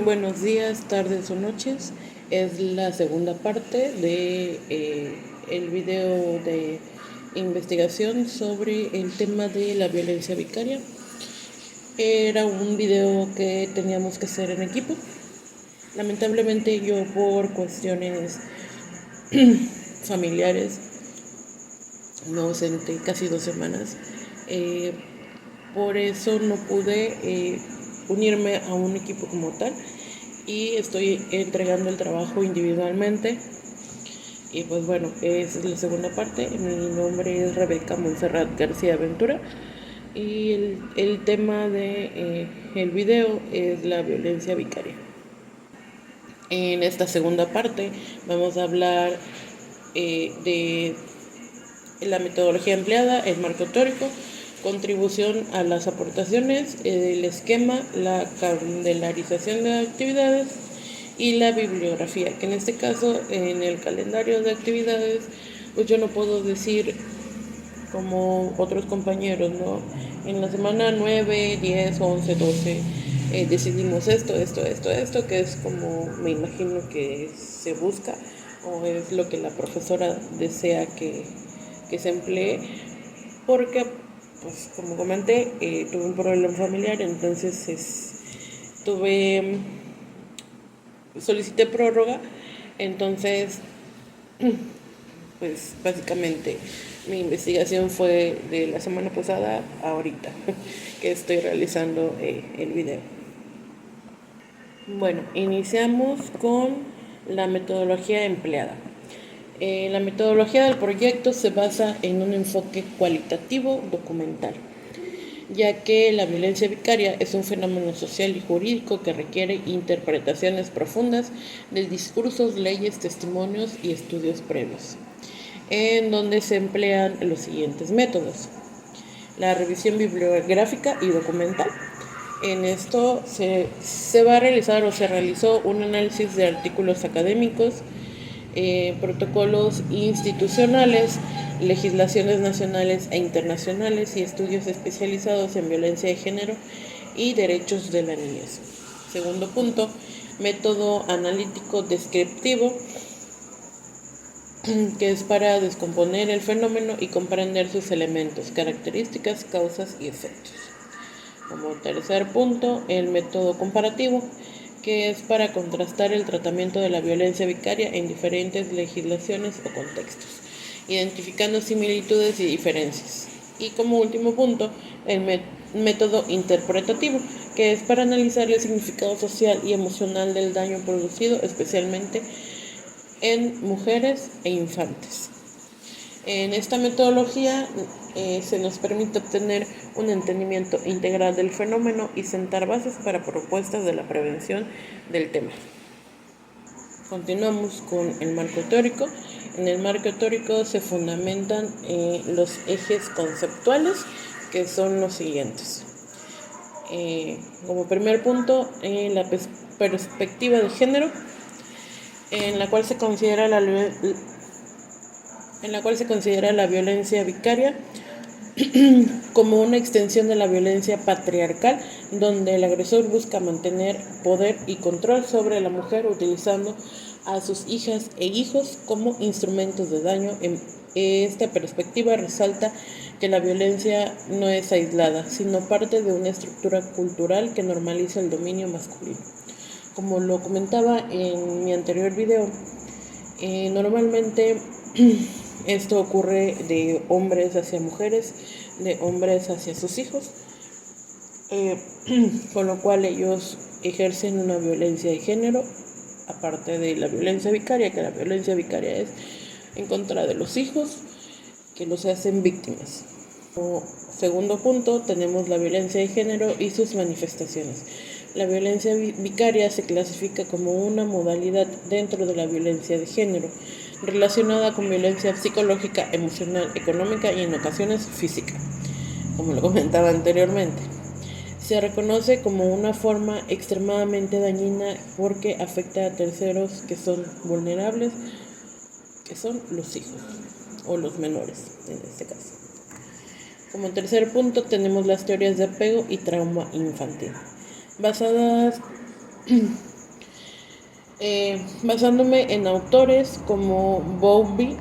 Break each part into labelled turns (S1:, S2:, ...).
S1: Buenos días, tardes o noches. Es la segunda parte de el video de investigación sobre el tema de la violencia vicaria. Era un video que teníamos que hacer en equipo. Lamentablemente yo por cuestiones familiares me ausenté casi 2 semanas. Eh, por eso no pude unirme a un equipo como tal y estoy entregando el trabajo individualmente. Y pues bueno, esa es la segunda parte. Mi nombre es Rebeca Montserrat García Ventura y el tema de el video es la violencia vicaria. En esta segunda parte vamos a hablar de la metodología empleada, el marco teórico, contribución a las aportaciones, el esquema, la calendarización de actividades y la bibliografía, que en este caso en el calendario de actividades pues yo no puedo decir como otros compañeros, ¿no? En la semana 9, 10, 11, 12 decidimos esto, que es como me imagino que se busca o es lo que la profesora desea que se emplee, porque, pues como comenté, tuve un problema familiar, entonces solicité prórroga, entonces pues básicamente mi investigación fue de la semana pasada a ahorita que estoy realizando el video. Bueno, iniciamos con la metodología empleada. La metodología del proyecto se basa en un enfoque cualitativo documental, ya que la violencia vicaria es un fenómeno social y jurídico que requiere interpretaciones profundas de discursos, leyes, testimonios y estudios previos, en donde se emplean los siguientes métodos: la revisión bibliográfica y documental. En esto se va a realizar o se realizó un análisis de artículos académicos, protocolos institucionales, legislaciones nacionales e internacionales y estudios especializados en violencia de género y derechos de la niñez. Segundo punto, método analítico descriptivo, que es para descomponer el fenómeno y comprender sus elementos, características, causas y efectos. Como tercer punto, el método comparativo, que es para contrastar el tratamiento de la violencia vicaria en diferentes legislaciones o contextos, identificando similitudes y diferencias. Y como último punto, el método interpretativo, que es para analizar el significado social y emocional del daño producido, especialmente en mujeres e infantes. En esta metodología se nos permite obtener un entendimiento integral del fenómeno y sentar bases para propuestas de la prevención del tema. Continuamos con el marco teórico. En el marco teórico se fundamentan los ejes conceptuales, que son los siguientes. Como primer punto, la perspectiva de género, en la cual se considera la violencia vicaria como una extensión de la violencia patriarcal, donde el agresor busca mantener poder y control sobre la mujer utilizando a sus hijas e hijos como instrumentos de daño. En esta perspectiva resalta que la violencia no es aislada, sino parte de una estructura cultural que normaliza el dominio masculino. Como lo comentaba en mi anterior video, normalmente esto ocurre de hombres hacia mujeres, de hombres hacia sus hijos, con lo cual ellos ejercen una violencia de género, aparte de la violencia vicaria, que la violencia vicaria es en contra de los hijos, que los hacen víctimas. Como segundo punto, tenemos la violencia de género y sus manifestaciones. La violencia vicaria se clasifica como una modalidad dentro de la violencia de género, relacionada con violencia psicológica, emocional, económica y en ocasiones física, como lo comentaba anteriormente. Se reconoce como una forma extremadamente dañina porque afecta a terceros que son vulnerables, que son los hijos o los menores en este caso. Como tercer punto tenemos las teorías de apego y trauma infantil, basadas Basándome en autores como Bowlby,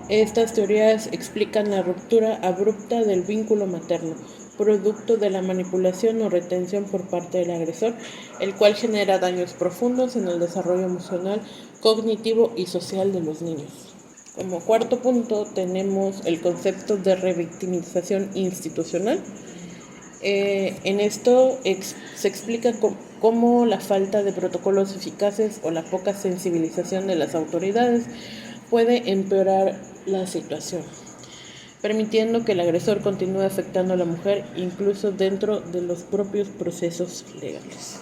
S1: estas teorías explican la ruptura abrupta del vínculo materno, producto de la manipulación o retención por parte del agresor, el cual genera daños profundos en el desarrollo emocional, cognitivo y social de los niños. Como cuarto punto tenemos el concepto de revictimización institucional. En esto se explica cómo la falta de protocolos eficaces o la poca sensibilización de las autoridades puede empeorar la situación, permitiendo que el agresor continúe afectando a la mujer incluso dentro de los propios procesos legales.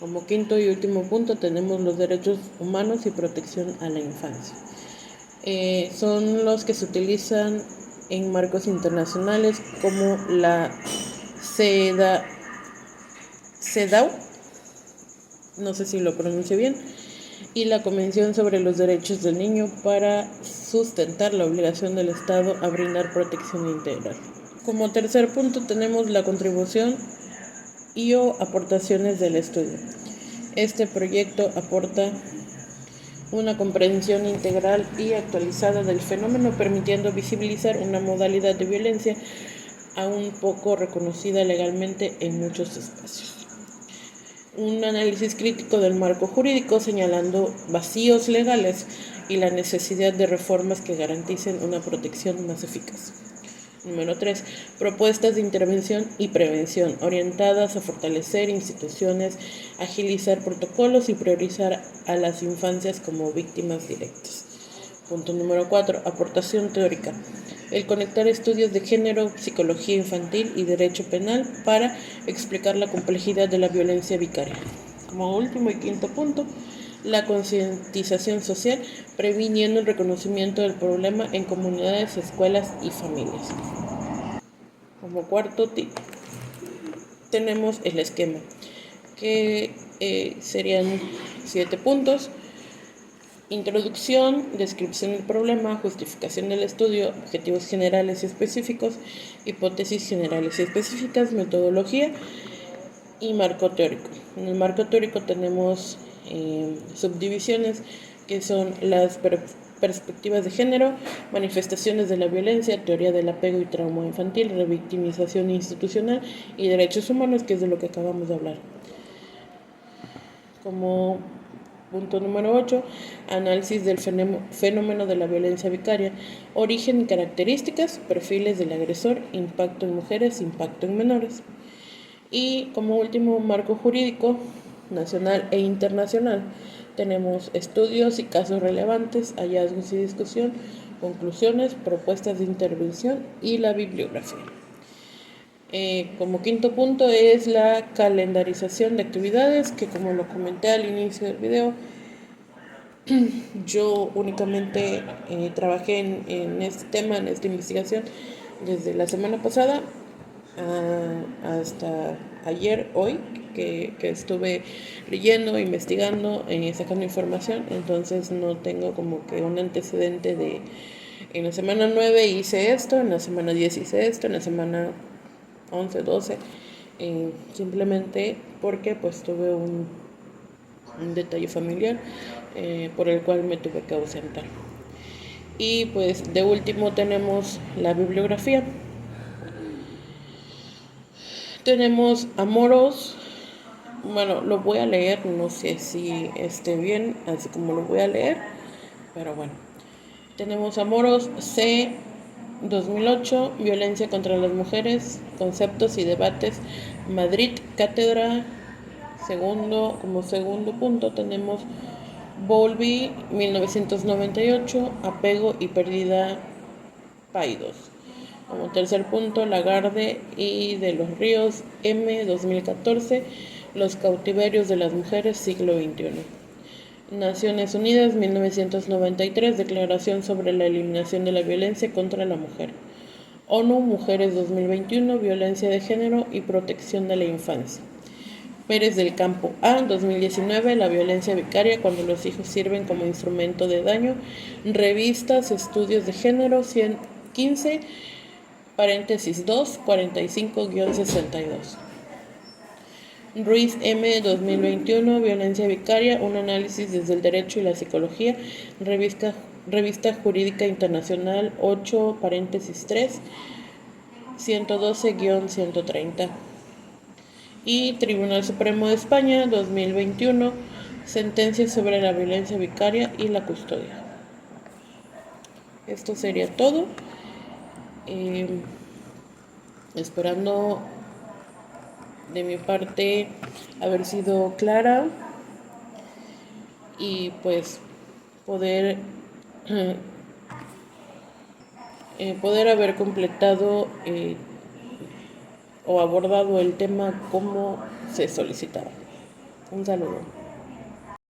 S1: Como quinto y último punto tenemos los derechos humanos y protección a la infancia. Son los que se utilizan en marcos internacionales como la CEDAW, no sé si lo pronuncio bien, y la Convención sobre los Derechos del Niño para sustentar la obligación del Estado a brindar protección integral. Como tercer punto tenemos la contribución y o aportaciones del estudio. Este proyecto aporta una comprensión integral y actualizada del fenómeno, permitiendo visibilizar una modalidad de violencia aún poco reconocida legalmente en muchos espacios. Un análisis crítico del marco jurídico señalando vacíos legales y la necesidad de reformas que garanticen una protección más eficaz. Número 3. Propuestas de intervención y prevención orientadas a fortalecer instituciones, agilizar protocolos y priorizar a las infancias como víctimas directas. Punto número 4. Aportación teórica. El conectar estudios de género, psicología infantil y derecho penal para explicar la complejidad de la violencia vicaria. Como último y quinto punto, la concientización social, previniendo el reconocimiento del problema en comunidades, escuelas y familias. Como cuarto tip, tenemos el esquema, que serían 7 puntos. Introducción, descripción del problema, justificación del estudio, objetivos generales y específicos, hipótesis generales y específicas, metodología y marco teórico. En el marco teórico tenemos subdivisiones que son las perspectivas de género, manifestaciones de la violencia, teoría del apego y trauma infantil, revictimización institucional y derechos humanos, que es de lo que acabamos de hablar. Como punto número 8, análisis del fenómeno de la violencia vicaria, origen y características, perfiles del agresor, impacto en mujeres, impacto en menores. Y como último, marco jurídico nacional e internacional, tenemos estudios y casos relevantes, hallazgos y discusión, conclusiones, propuestas de intervención y la bibliografía. Como quinto punto es la calendarización de actividades, que como lo comenté al inicio del video, yo únicamente trabajé en este tema, en esta investigación, desde la semana pasada hasta ayer, hoy, que estuve leyendo, investigando, sacando información. Entonces no tengo como que un antecedente de en la semana 9 hice esto, en la semana 10 hice esto, en la semana 11, 12, simplemente porque pues tuve un detalle familiar por el cual me tuve que ausentar. Y pues de último tenemos la bibliografía. Tenemos Amoros, bueno, lo voy a leer, no sé si esté bien, así como lo voy a leer, pero bueno. Tenemos Amoros C. 2008, Violencia contra las Mujeres, Conceptos y Debates, Madrid, Cátedra. Como segundo punto tenemos Bowlby, 1998, Apego y Pérdida, Paidós. Como tercer punto, Lagarde y de los Ríos, M. 2014, Los cautiverios de las mujeres, siglo XXI. Naciones Unidas, 1993, Declaración sobre la eliminación de la violencia contra la mujer. ONU, Mujeres 2021, Violencia de género y protección de la infancia. Pérez del Campo A, 2019, La violencia vicaria cuando los hijos sirven como instrumento de daño. Revistas, Estudios de Género, 115, paréntesis 2, 45-62. Ruiz M. 2021, Violencia Vicaria, un análisis desde el derecho y la psicología, Revista Jurídica Internacional 8, paréntesis 3, 112-130. Y Tribunal Supremo de España 2021, sentencia sobre la violencia vicaria y la custodia. Esto sería todo. Esperando de mi parte haber sido clara y pues poder haber completado o abordado el tema como se solicitaba. Un saludo.